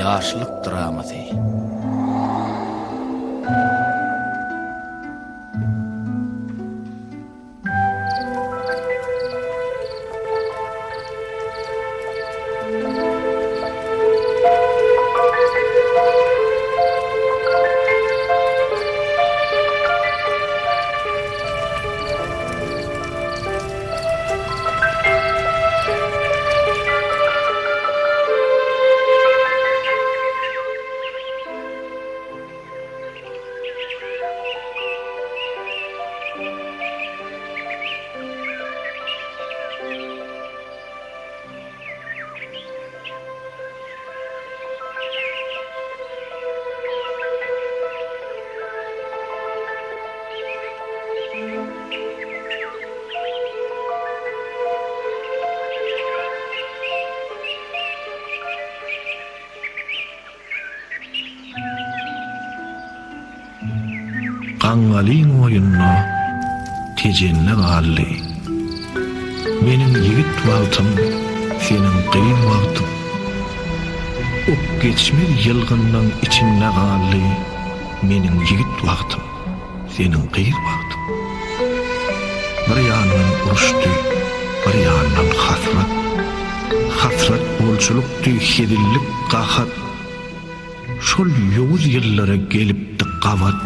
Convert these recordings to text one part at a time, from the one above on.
ýaşlyk dramasy. Gaňgalyň oýunna tejenne galdy. Meniň ýigit wagtym, seniň gyn wagtym. Ok geçmez ýylgyndan içinde galdy. Meniň ýigit wagtym, seniň gyn wagtym. Bir ýandan uruşdy, bir ýandan hasrat. Hasrat bolçulukdy, hedillik gahat. Şol ýowuz ýyllara gelipdi gawat.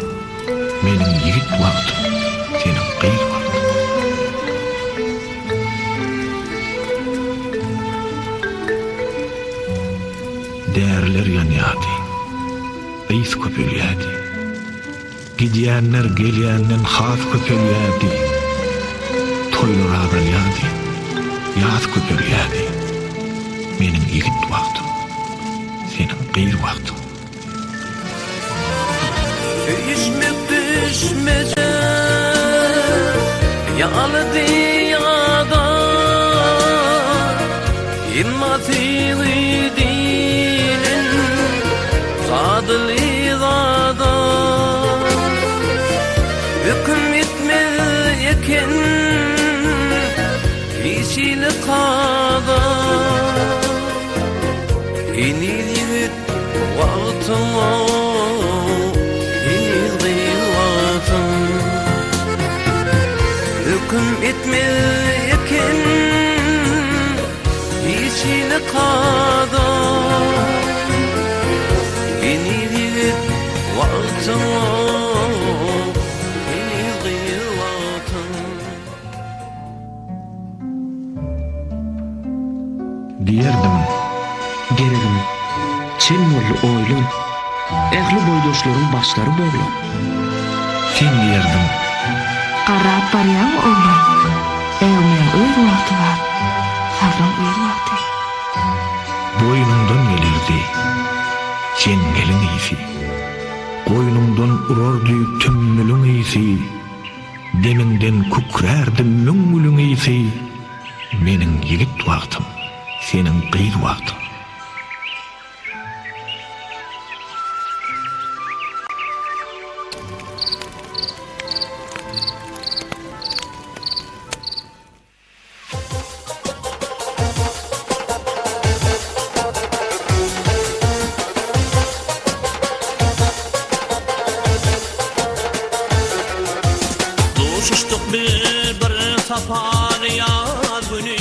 Meniň ýigit wagtym, seniň gyn wagtym. Därler ýanýady, ýys köpelýädi. Gidýänler gelýänden has köpelýädi. Toýlar agylýady, ýaz köpelýädi. Meniň ýigit wagtym, seniň gyn wagtym. Düşmece yağladı yağda İmmatili dinin zadlı zada Hüküm etmez yeken işili kada İnil vaqtıma hüküm etmeyken içine kadar enilir vaktim enilir vaktim diyerdim gererim çen mollu oylum ehli boydoşların başları boğlam sen diyerdim qarap barýan oğlan, eýmeň öz wagty bar, sabran öz wagty. Boýnumdan gelirdi, sen gelin ýyzy. Goýnumdan urardy tümmülüň ýyzy, deminden kukrärdi müňmülüň ýyzy. Meniň ýigit wagtym, seniň gyn wagtym. Bir sapar yaz günü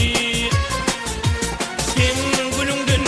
sen gülüngün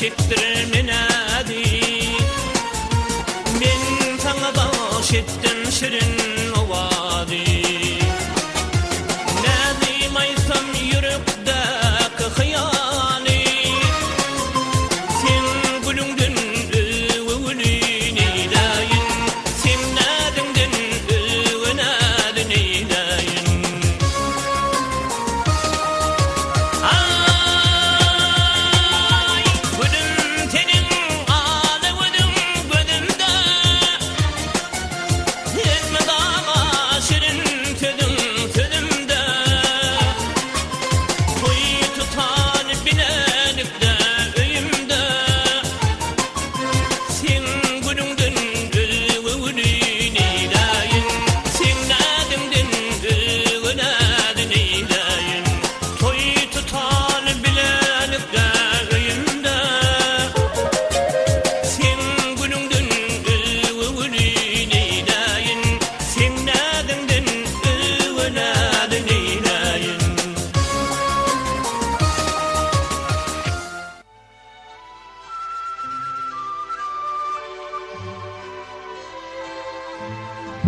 çektirmenadi men sana baş etdim şirin ovadi nazim aysam yürekdeki hıyali sen gülüngdün övülüni dayin sen nadingdin övünadini dayin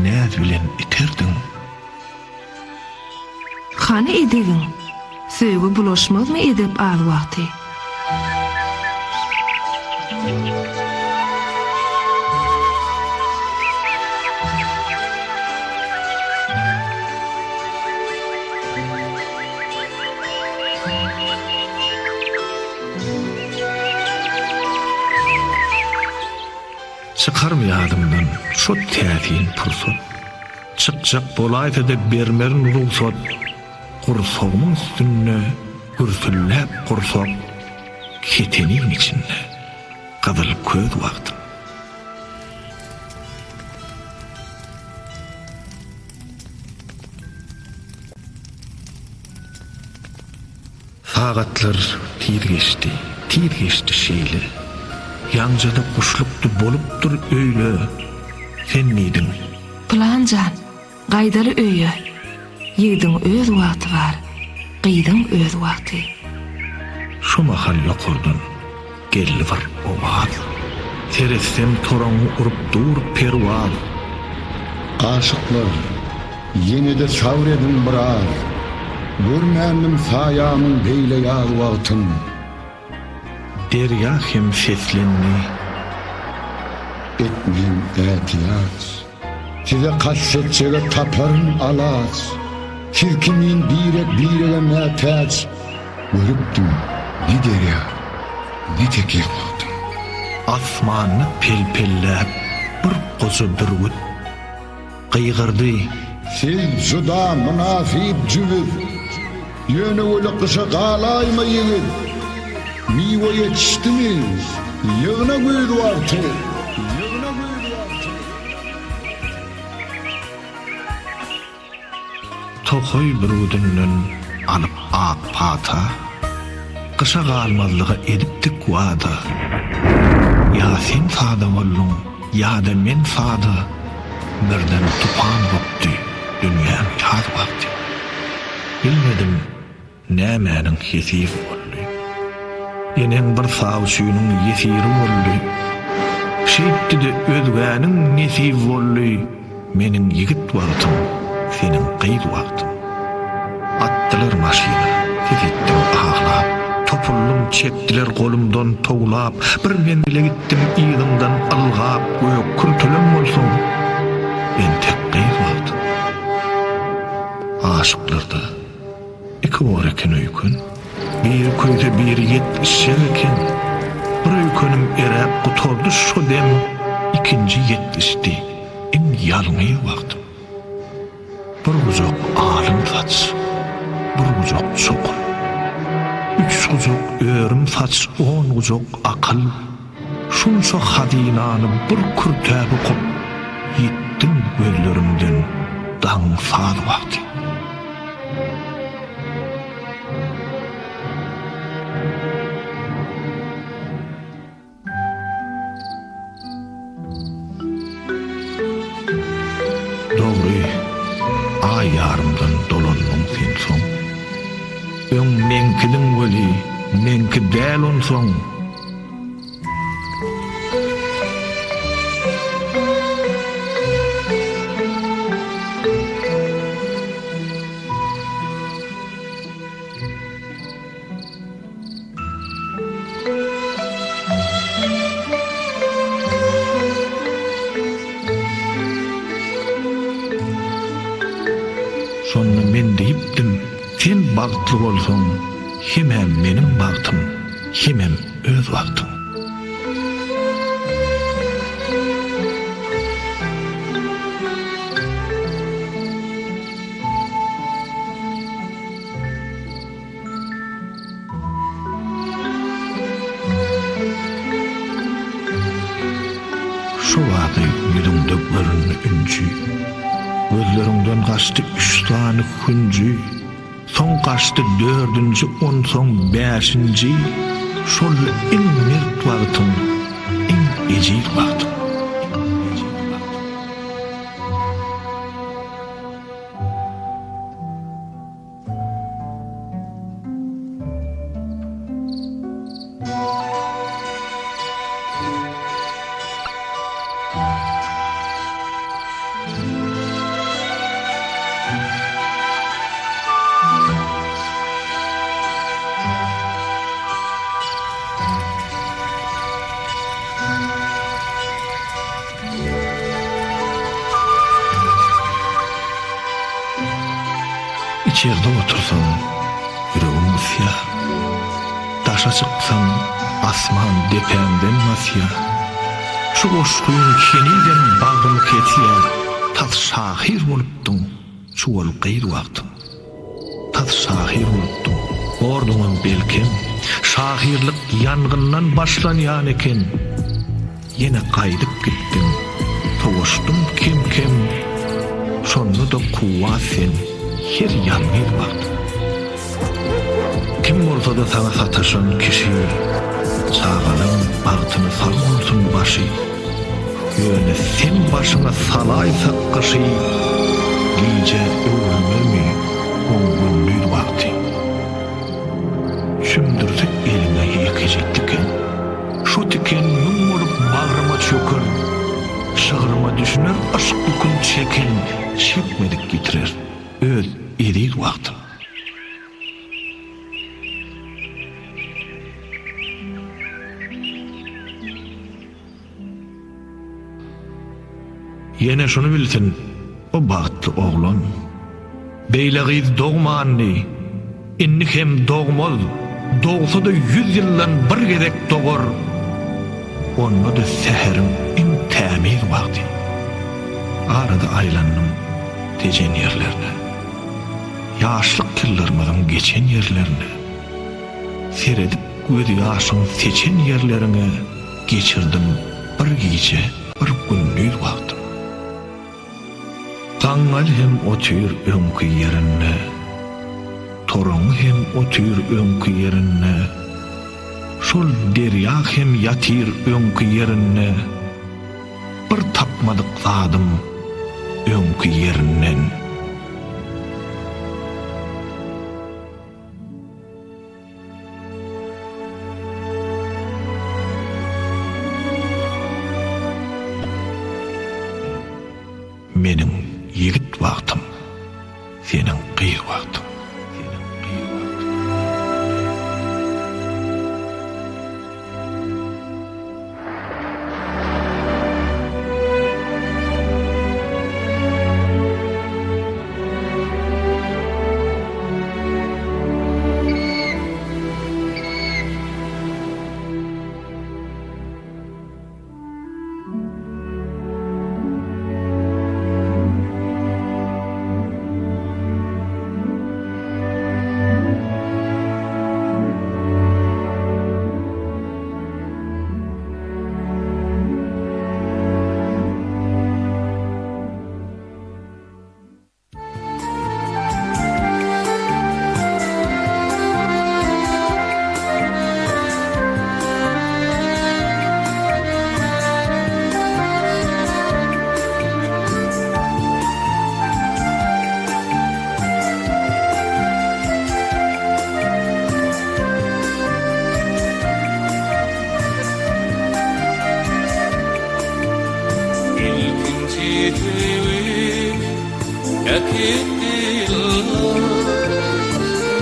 Näz bilen iterdiň? Hany edegin? Söýgü bulaşmazmy edip az wagty? Çıkarmayadımdan şu täsin pursat. Çıkjak bolayda da bermerin ruhsat. Kursoğumun üstünne gürsüllep kursak. Ketenin içinde kızılıp köz vaktim. Sagatlar tir geçti şeýle. Ýanjada kuşlukdy bolupdyr öýle. Sen niýdin? Planjan, gaýdaly öýe. Ýigdiň öz wagty bar, gyýdyň öz wagty. Şu mahal ýokurdun, gelli var owal. Teresem toraňy urup dur perwal. Aşıklar, yine de savredin birar. Görmändim saýamyň beýle ýaly wagtyn. Derya hem seslenni. Etmeyin ätiyat. Size kassetçege taparın alas. Kirkimin birege mätäç. Görüpdüm, ne derya, ne tekir wagtym. Asmany pelpellep bir gozy bir güt. Gıygırdy. Siz juda münafip jügit. Ýöne öle kışa galayma ýigit. Miwa yetişdimi? Ýygyna göz wagty. Tokoy bir udundan alıp ak pata. Kışa galmazlyga edipdik wada. Ya sen sada bollun, ya da men sada. Birden tupan bopdy, dünýäm ýaz wagty. Bilmedim nämäniň hesip boldy. Ýenem bir saw süýüniň ýesiri boldy. Şeýtdi de özgäniň nesip boldy. Meniň ýigit wagtym, senin gyýd wagtym. Atdylar maşina, gitdim aglap. Topullum çekdiler golumdan toglap. Bir men bile gitdim ýygyňdan algap. Göýük kültülüm bolsun. Ben tek gyýd wagtym. Aşyklarda iki var eken öýkün. Bir köýde bir 70 eken. Bir öýkünim erep gutordy şu dem. İkinci 70'di. En ýalňy wagtym. Bir guzok alym saç. Bir guzok çokul. 3 guzok öýrüm saç. 10 guzok akıl. Şunça hadinany bir kürtäbi kop. Yitdim gözlerimden daň sal wagty. Dogry, ay yarımdan dolanmam sen soň. Öň menkidin weli, menki däl onsoň. bagtly bolsaň, hemem menim bagtym, hemem öz bagtym. Şu wagty ýüzüňde görünýän ünçü, gözleriňden gaçdy 3 tany hünçü, soň gaçdy 4-nji, on soň 5-nji, şol iň mert wagtyň, iň ejil wagtyň. İçeride otursam, yüreğim siyah. Taşa çıksam, asman depemden masya. Şu goşkuyun keniden bağrım ketiyer. Taz şahir bolupdun, şu ol gayr wagtym. Taz şahir bolupdun, orduňam belkem. Şahirlik yangyndan başlanýan eken. Yine gaýdyp gitdim, towaşdym kem-kem. Şonu da kuwa sen, her yanmir wagt. Kim bolsa da sana sataşan kişi, çağanın bagtyny salmonsun başy. Ýöne sen başyna salaýsak kişi, giýje öwrüňmi, on günlük wagty. Şümdürdi elime ýekejekdiken, şu tiken müň bolup bagryma çöker, şygyryma düşner aşk bükün çeken, çekmedik gitirer, öz eril wagtym. Yine şunu bilsin, o bagtly oglan, beýlegiz dogmanny, inni hem dogmaz, dogsa da 100 ýyldan bir gezek dogor. Onda da seherim iň tämiz wagty. Arada aýlandym tejen ýerlerine, ýaşlyk ýyllarymyň geçen ýerlerine, seredip göz ýaşyň seçen ýerlerine geçirdim bir giýje, bir günlük wagtym. Taňal hem otýur öňkü ýerine, toruň hem otýur öňkü ýerine, şol derýa hem ýatyr öňkü ýerine, bir tapmadyk zadym öňkü ýerinden. Meniň yigit wagtym, seniň gyýr wagtyň.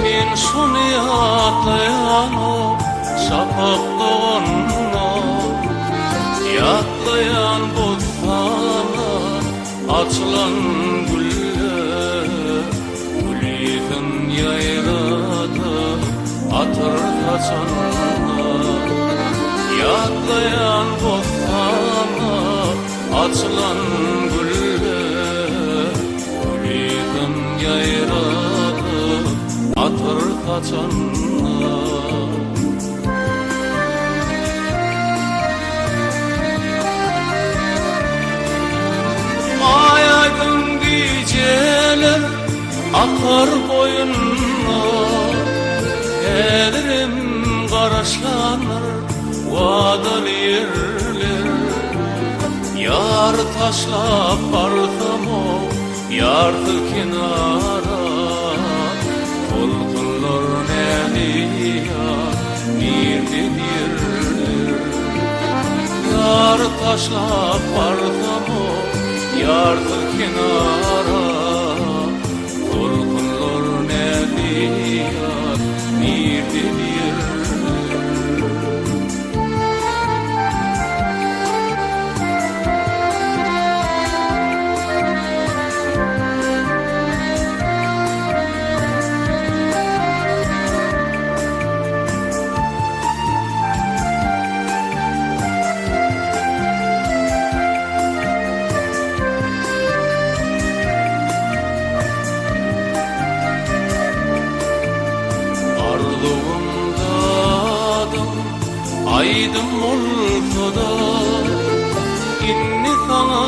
Men şonu ýatlaýan şapakdonno, ýatlaýan bolsalar açılan güller, gülýän ýaýra atır kaçanlar. Yadlayan bostana açılan güller, Gülüdüm yayradı atır kaçanlar. Ayaydın geceler akar boyunna, Gelirim qarşılanır vadalı yerler. Yar taşlap bardım o yardı kenara, Tolkunlar neliya birdi yerler. Yar taşlap bardım o yardı kenara, Tolkunlar neliya birdi yerler. Aydım olsa inni sana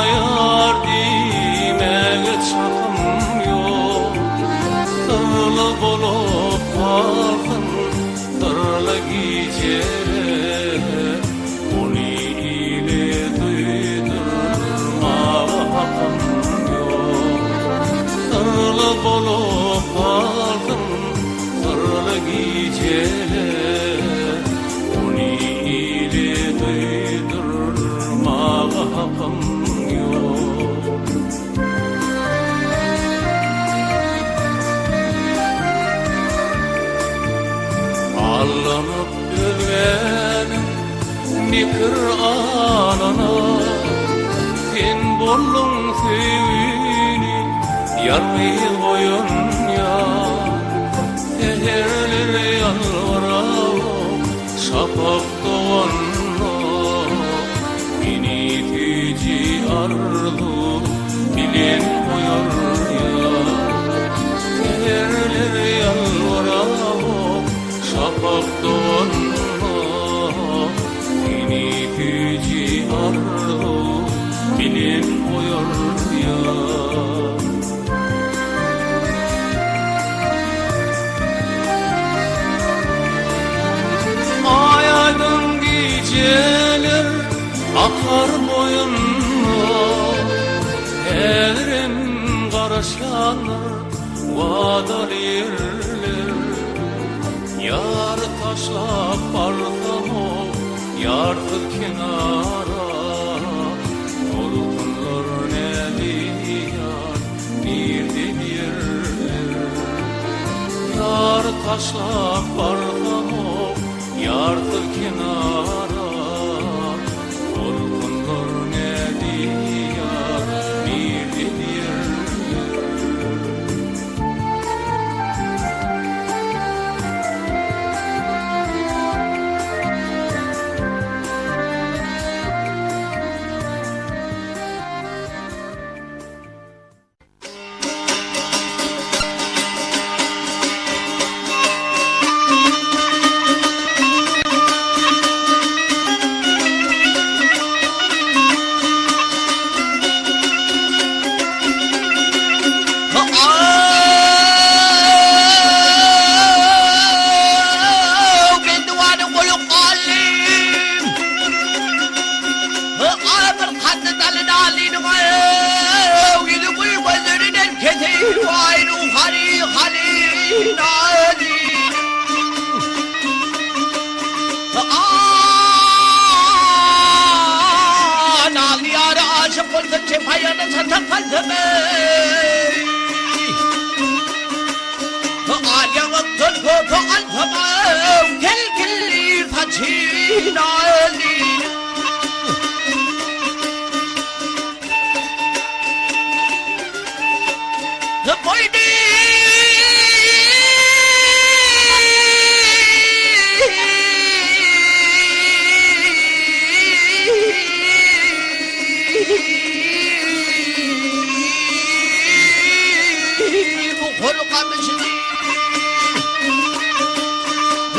yar demeye çapım yok. Sırlı bolup kaldım, sırlı geceler, onu ile duydurma hakkım yok. Sırlı bolup kaldım, sırlı geceler, duydurma hakkım yok. Allanıp ölgenim mikir anana, Sen bollun sevini yarmi koyun ya. Seherleri yalvarağım şafak doğanla, beni tüci arzu bilen koyar ya. Seherleri yalvarağım şafak doğanla, beni tüci arzu bilen koyar ya. Ayaydın geceler akar boyunna, Gelirim qarşılanır vadalı yerler. Yar taşlap bardım o yardı kenara, Tolkunlar neliyar birdi yerler. Yar taşlap bardım o yardı kenara, Tolkunlar neliyar birdi yerler.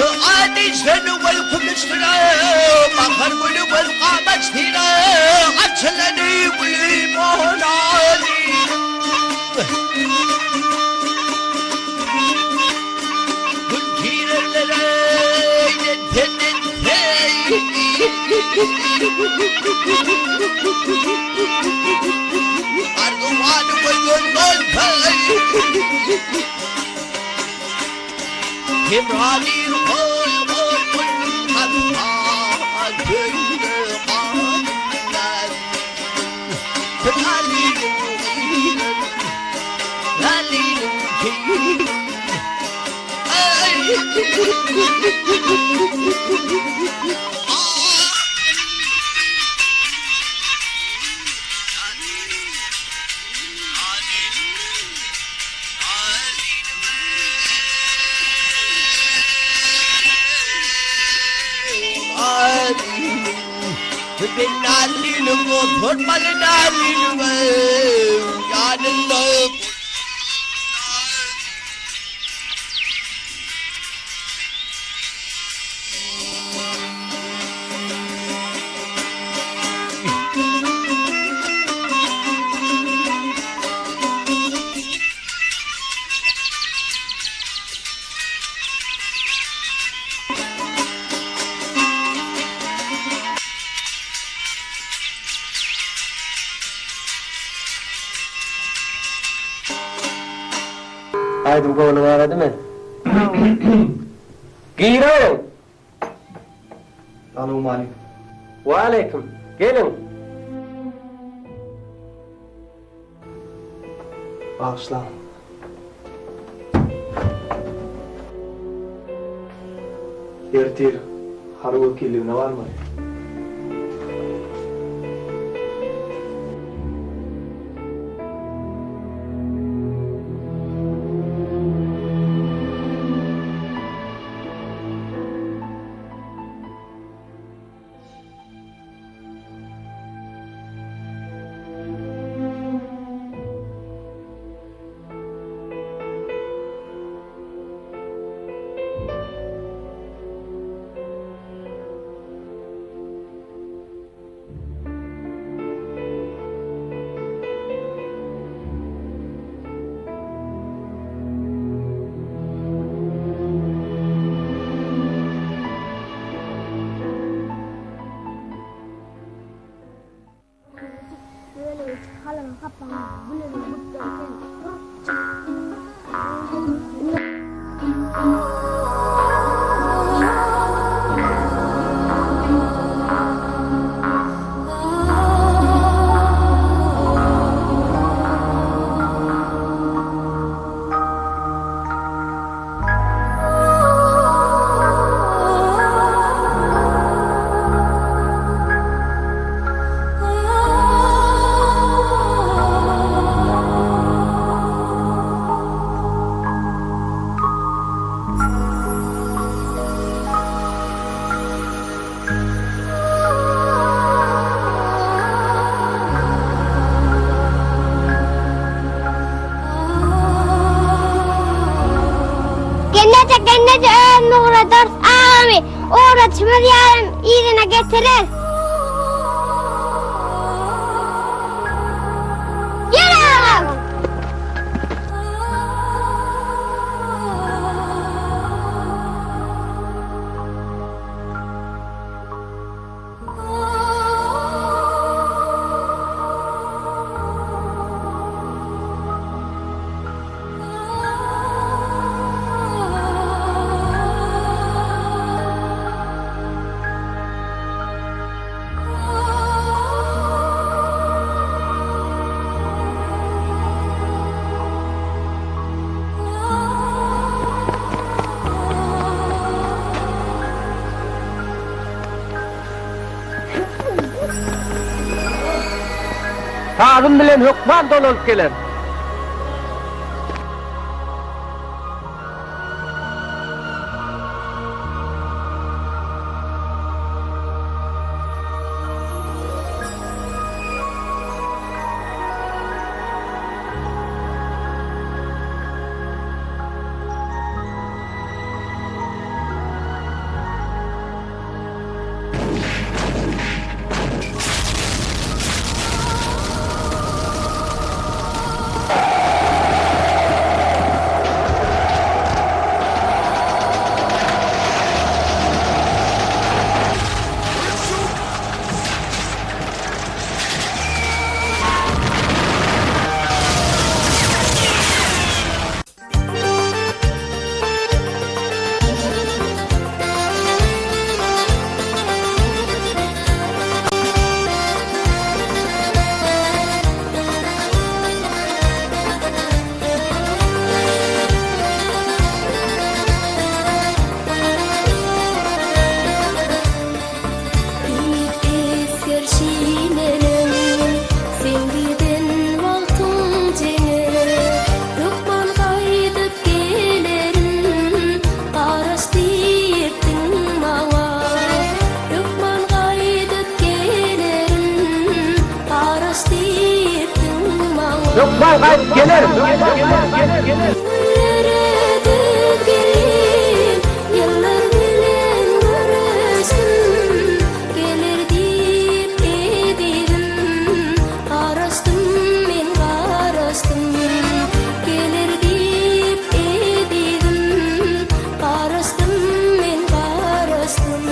Adi seni vel kulistine bakar gülü vel kamaçtine açılani gülü mohlani Gül kirelere Arduvanı ve gönlün Kimrani kol hatta gönlü kanlar Lalilin ki Ben Ali'nin oturmalı Ali'nin yanında Aydın kovalım aradı mı? Girin! Selamun aleyküm. Ve aleyküm. Gelin. Bağışla. Ertir, harı vekilliğine var mı? Cennete önüne uğradır ağami. Uğratışımız yarın iyiliğine getirir. Yürü ağam. Tağım bilen hükman dolup gelir. Lokman kayıp gelir. Yıllar bilen arasın, gelir deyip edidim. Karastım men karastım, gelir deyip edidim. Karastım men karastım.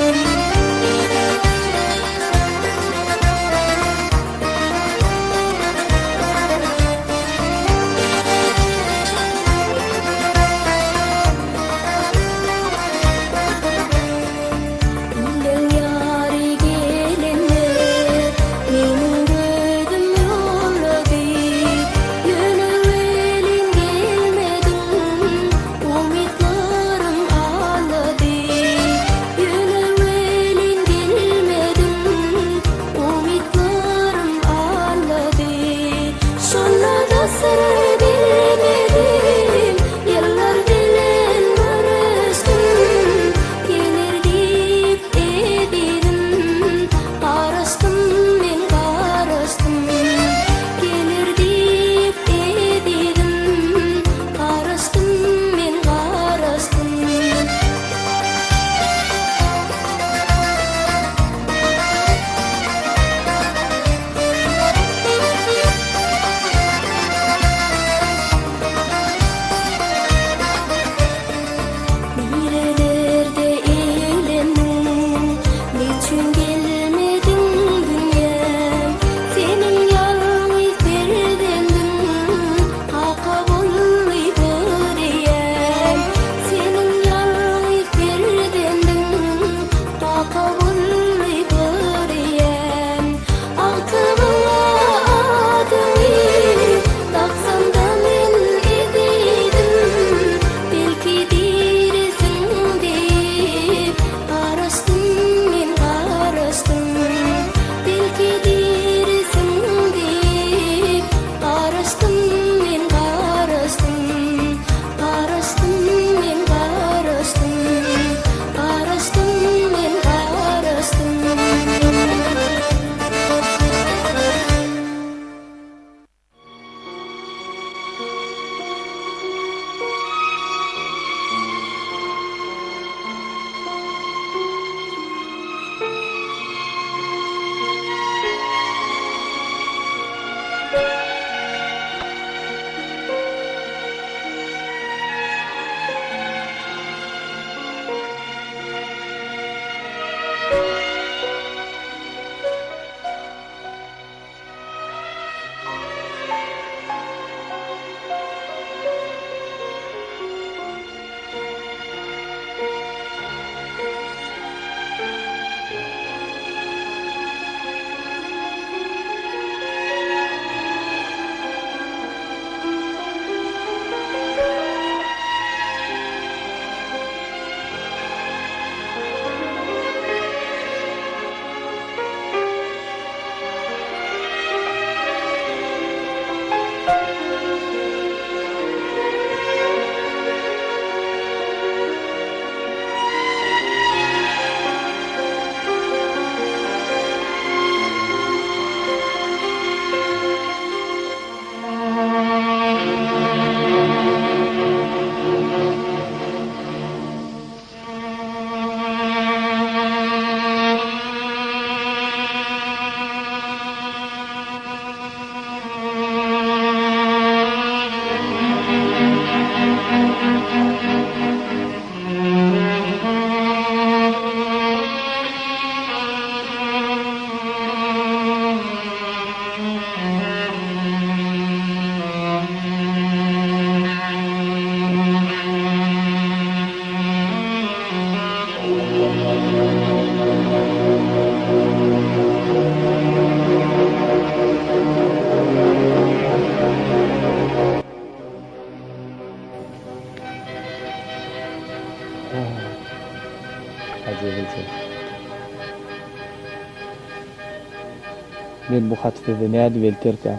Men bu hatda näde welterkä?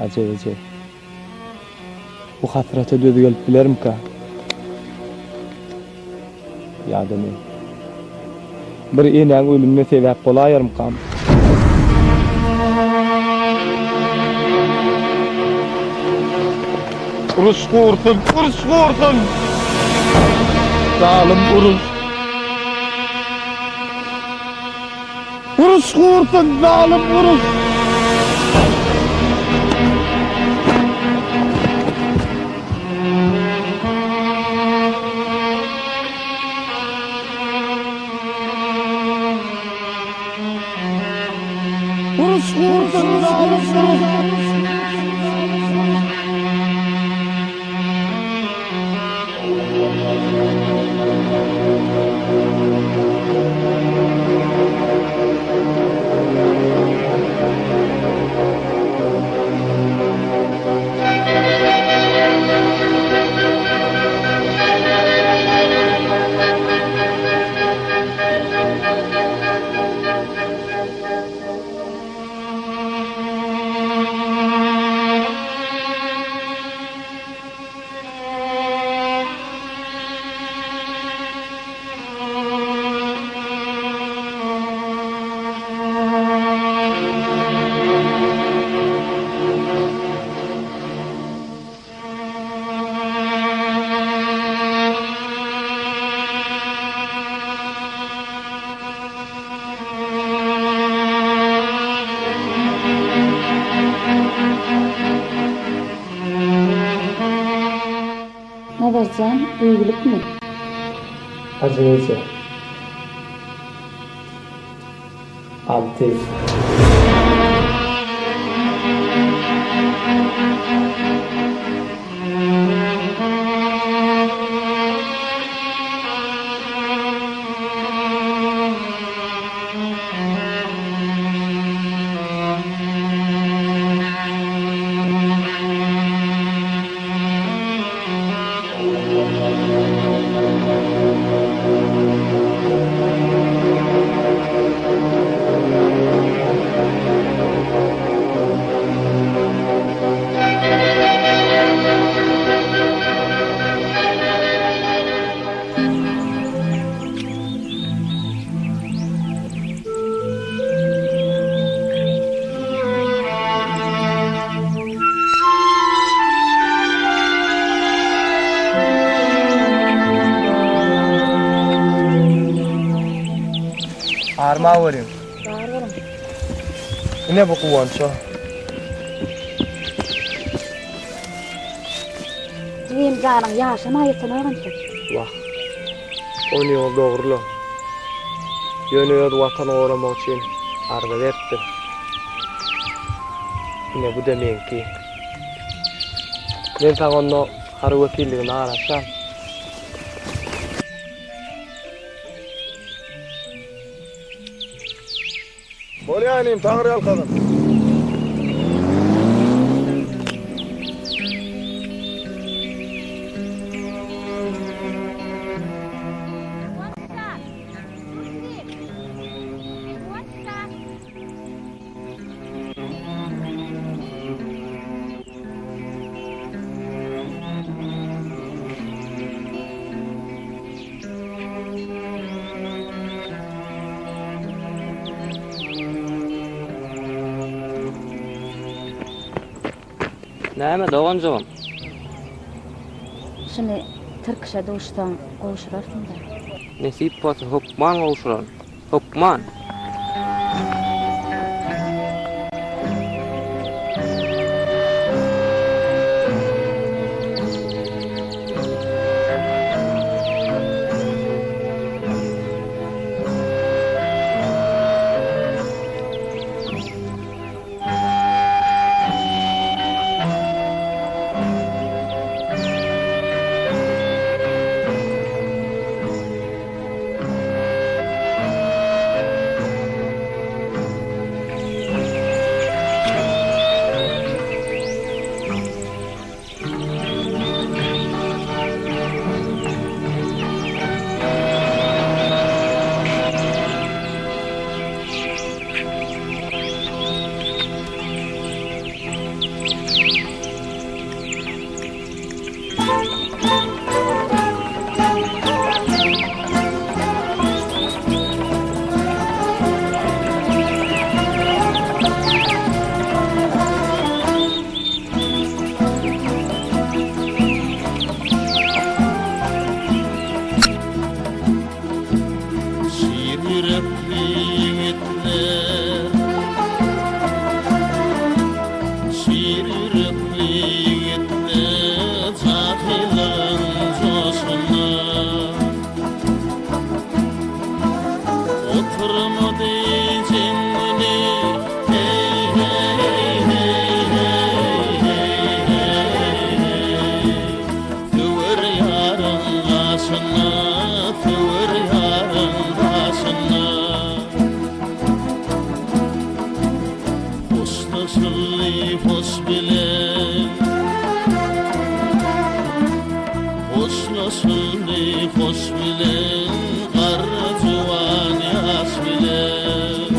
Ajeje. Bu hatrata döde gelip bilerimkä? Ýa-da men. Bir enäň ölümine sebäp bolaýarmykam? Urus kurtun, urus kurtun. Zalim urus. Urus kurtun, zalim urus. Urus kurtun, zalim urus. Nazarcan, duygulik mi? Acınıza. Altı. Arma varayım. Varım. Yine bu kuvvanço. Diyem canın yaşamayısın öğrenci. Vah. Onu yol doğrulu. Yönüyor vatanı uğramak için arda verdim. Yine bu demeyin ki. Ben tağınla harı vakilliğini arasam. Bolyanim Tanrı yalkadım. Näme doganjam? Şunu Türkçe doğuştan konuşurarsın da. Nesip bolsa hukman gowşuran. Hukman. tığır yarın başına. Hostasıllı hos bilen, hostasıllı hos bilen, qarı juwan yas bilen.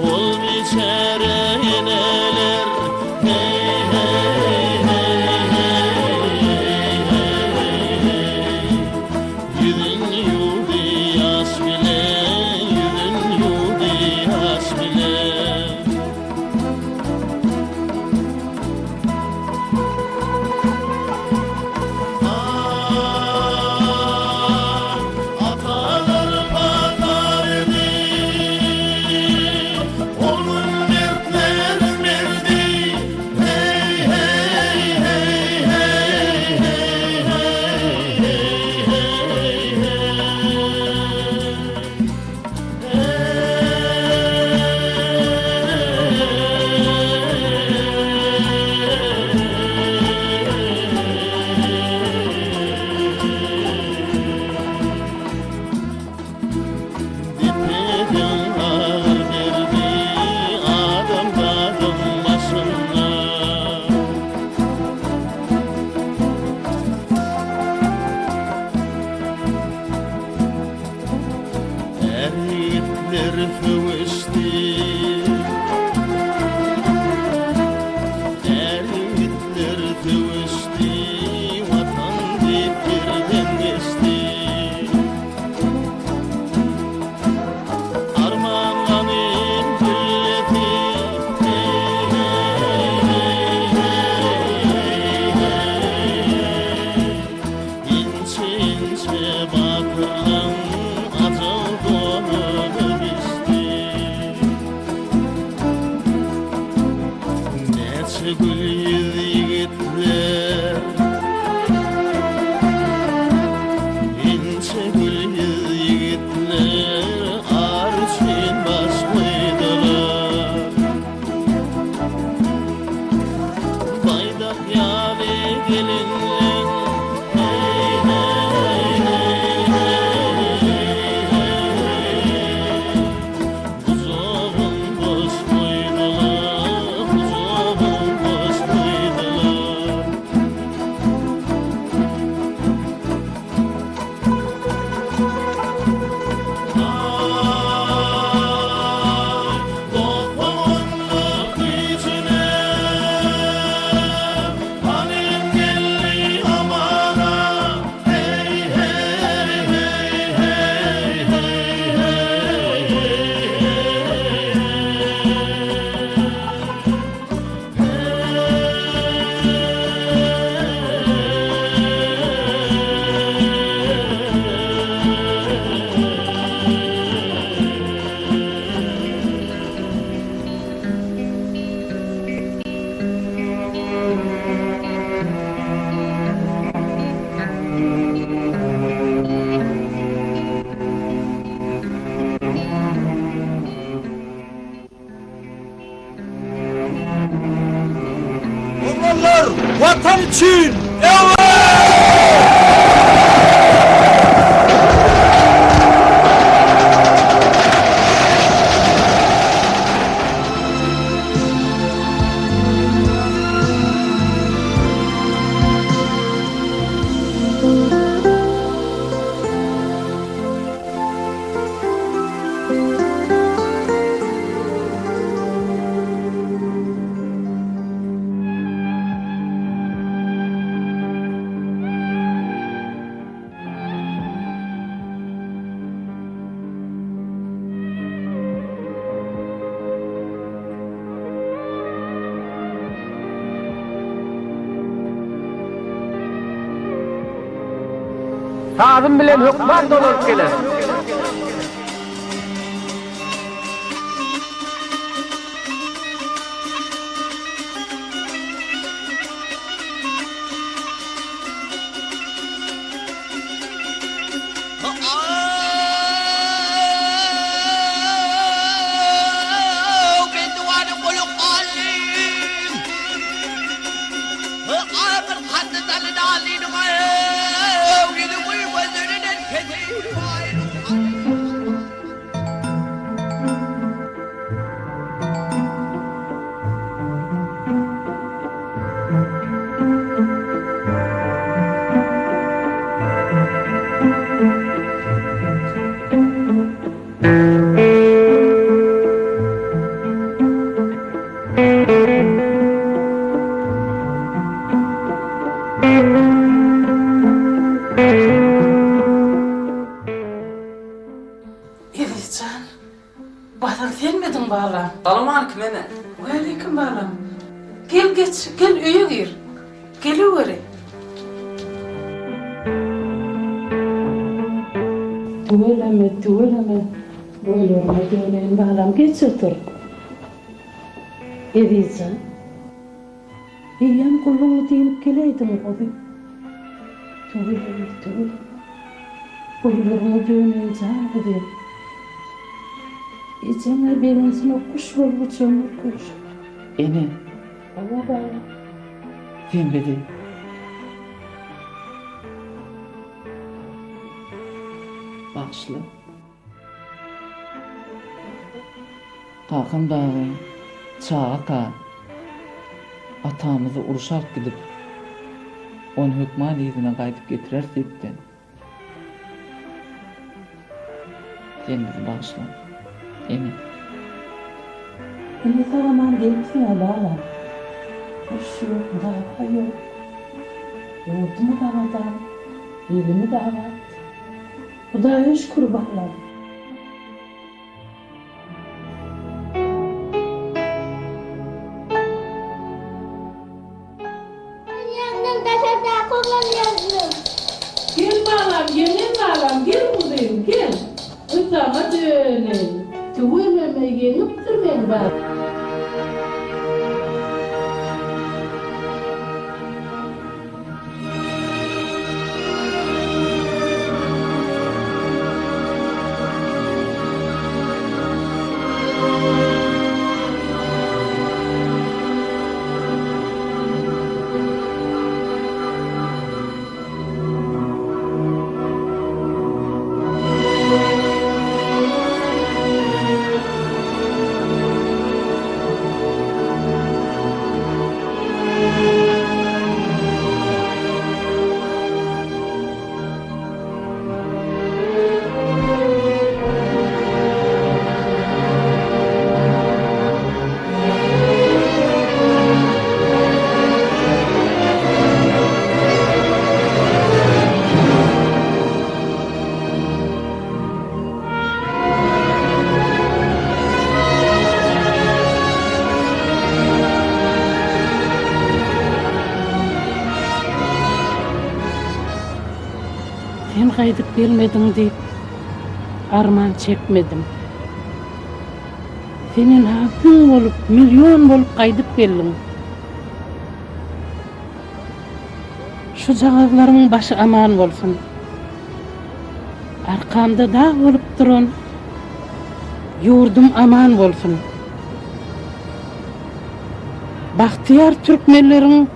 Ol biçare eneler, hey hey hey hey hey. Yüzün yudi yas bilen, yüzün yudi yas bilen. Atalar patar edi, onun mertler merdi. Hey hey hey hey hey Dipeden ağır derdi adamların başına. Erikler füvesti, erikler füvesti, vatan diplerden geçti. Armağanın gülleti, hey hey hey hey hey. İnce ince bakırlan acıl dolu bisti. Neçe gül yüz yigitler, ince gül yüz yigitler, arşin baş koydular. Baydak yâli gelinler, hey hey hey hey hey. Buzağın boş koydular, buzağın boş koydular. Doğumunluk içine halim geldi amana. Hey hey hey hey hey Onlar vatan için. Sazım bilen hükman dolup gelir. آخر حد دل دالي نغير bala. Salam aleyküm mene. Aleyküm balam. Gel geç, gel öye gir. Geliver. Tuveleme. Boylarıma döneyin balam, geç otur. Ediza. İyiyem kulluğu deyip geleydim o gün. Tuveleme. Boylarıma döneyin canı deyip. İçime birincine kuş bulup çömür kuş. Ene. Allah bala. Sen bedi. Bağışlı. Kakın dağı, çağa atamızı uruşak gidip on hükman izine kaydıp getirer septen. Sen bizi bağışla. Emin. Beni sağlaman değilsin Allah'la. Kuş yok, dava yok. Yurdumu davadan, elimi davat. Bu da iş kurbanlar. Gel balam, gel buradayım, gel. Ötama dönelim. Tüveleme yenip durmayın bak. Sen kaydıp gelmedin deyip arman çekmedim. Senin hafın olup, milyon olup kaydıp geldin. Şu cağızlarımın başı aman olsun. Arkamda dağ olup durun. Yurdum aman olsun. Bahtiyar Türkmenlerin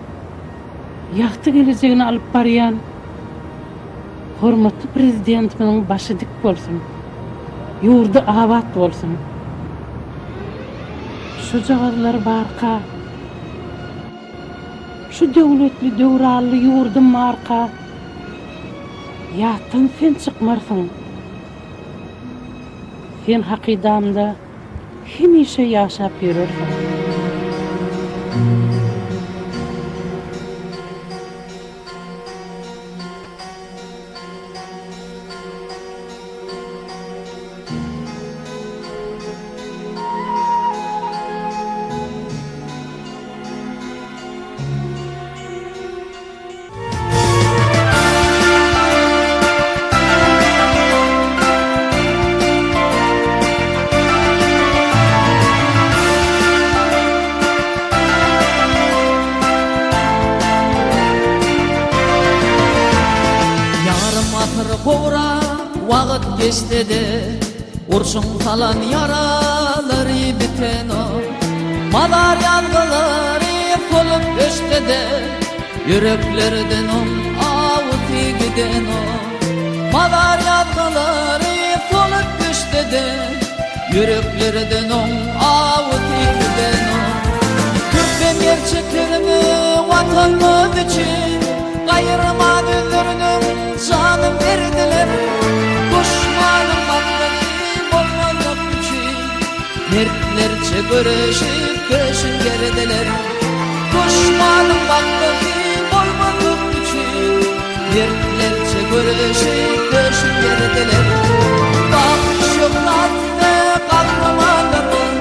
yaktı geleceğini alıp barayan hormatly prezidentimiň başı dik bolsun. Yurdu abat bolsun. Şu jagazlar barka. Şu döwletli döwrally yurdum marka. Ýatdan sen çykmarsyň. Sen hakydamda hemişe ýaşap ýörersiň. Kovra vaqt geçti de urşun falan yaraları biten o madar yangıları kolup öşte de yüreklerden on avuti giden o madar yangıları kolup öşte de yüreklerden on avuti giden o Türkmen gerçeklerimi vatanımız için kayırma gözlerinin canım verdiler Koşmanın bakları olmamak için Mertlerce görüşüp peşin gerdiler Koşmanın bakları olmamak için Mertlerce görüşüp peşin gerdiler Bak şoklatlı kahramanlarım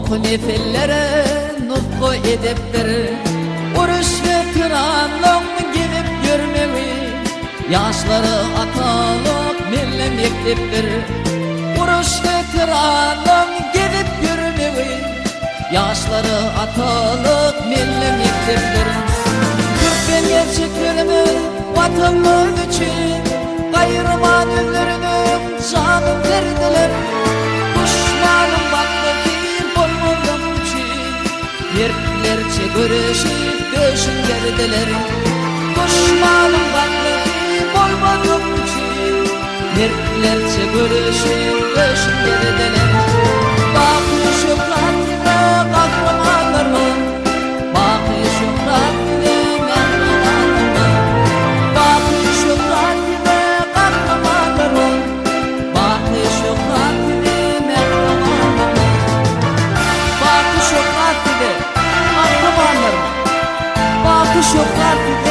Soğuk nefillere nutku edipdir. Uruş ve kıranlığın gelip görmevi, yaşları atalık milli mekteptir. Uruş ve kıranlığın gelip görmevi, yaşları atalık milli mekteptir. Türkmen gerçeklerimi vatanlığın için gayrıman önlerine canım verdiler. Düşmanım baktı ki bolmadım için yerlerce görüşüp döşün verdiler. Düşmanım baktı ki bolmadım için yerlerce görüşüp döşün verdiler. Bakı şükranına kahramanlarım, bakı şükranına mehribanlarım, bakı şükranına kahramanlarım, bakı şükranına mehribanlarım, bakı şükranına kahramanlarım, bakı şükranına